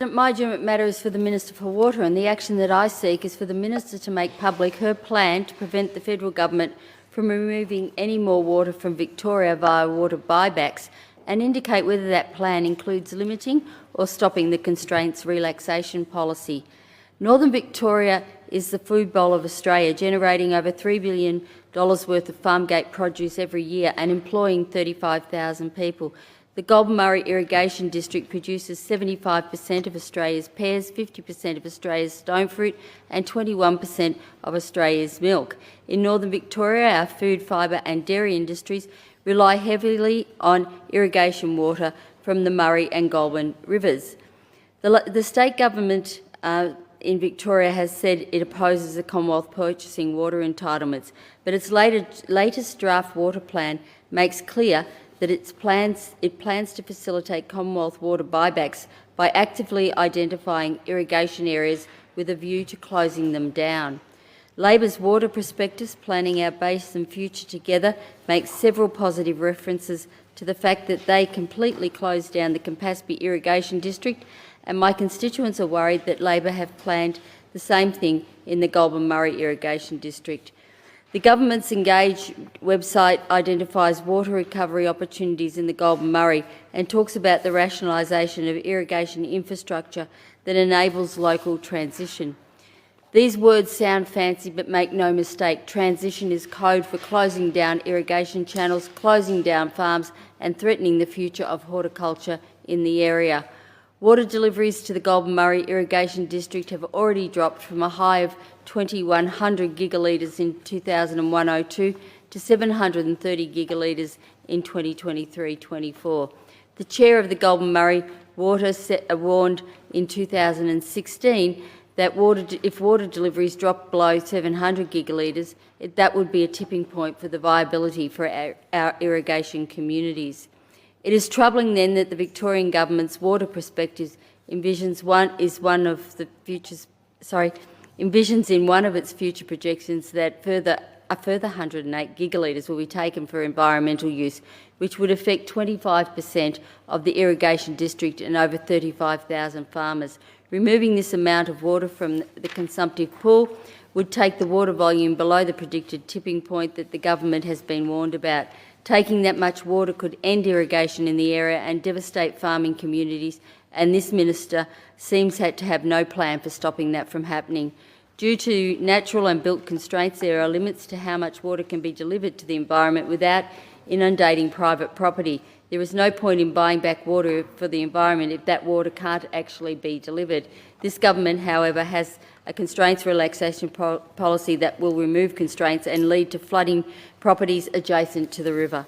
My urgent matter is for the Minister for Water, and the action that I seek is for the Minister to make public her plan to prevent the federal government from removing any more water from Victoria via water buybacks, and indicate whether that plan includes limiting or stopping the constraints relaxation policy. Northern Victoria is the food bowl of Australia, generating over $3 billion worth of farmgate produce every year and employing 35,000 people. The Goulburn Murray Irrigation District produces 75% of Australia's pears, 50% of Australia's stone fruit and 21% of Australia's milk. In Northern Victoria, our food, fibre and dairy industries rely heavily on irrigation water from the Murray and Goulburn rivers. The state government in Victoria has said it opposes the Commonwealth purchasing water entitlements, but its latest draft water plan makes clear that it plans to facilitate Commonwealth water buybacks by actively identifying irrigation areas with a view to closing them down. Labor's water prospectus, Planning Our Basin Future Together, makes several positive references to the fact that they completely closed down the Campaspe Irrigation District, and my constituents are worried that Labor have planned the same thing in the Goulburn Murray Irrigation District. The government's Engage website identifies water recovery opportunities in the Goulburn Murray and talks about the rationalisation of irrigation infrastructure that enables local transition. These words sound fancy, but make no mistake, transition is code for closing down irrigation channels, closing down farms and threatening the future of horticulture in the area. Water deliveries to the Goulburn Murray Irrigation District have already dropped from a high of 2,100 gigalitres in 2001-02 to 730 gigalitres in 2023-24. The chair of the Goulburn Murray Water warned in 2016 that if water deliveries dropped below 700 gigalitres, that would be a tipping point for the viability for our irrigation communities. It is troubling then that the Victorian government's water prospectus envisions in one of its future projections that a further 108 gigalitres will be taken for environmental use, which would affect 25% of the irrigation district and over 35,000 farmers. Removing this amount of water from the consumptive pool would take the water volume below the predicted tipping point that the government has been warned about. Taking that much water could end irrigation in the area and devastate farming communities, and this minister seems to have no plan for stopping that from happening. Due to natural and built constraints, there are limits to how much water can be delivered to the environment without inundating private property. There is no point in buying back water for the environment if that water can't actually be delivered. This government, however, has a constraints relaxation policy that will remove constraints and lead to flooding properties adjacent to the river.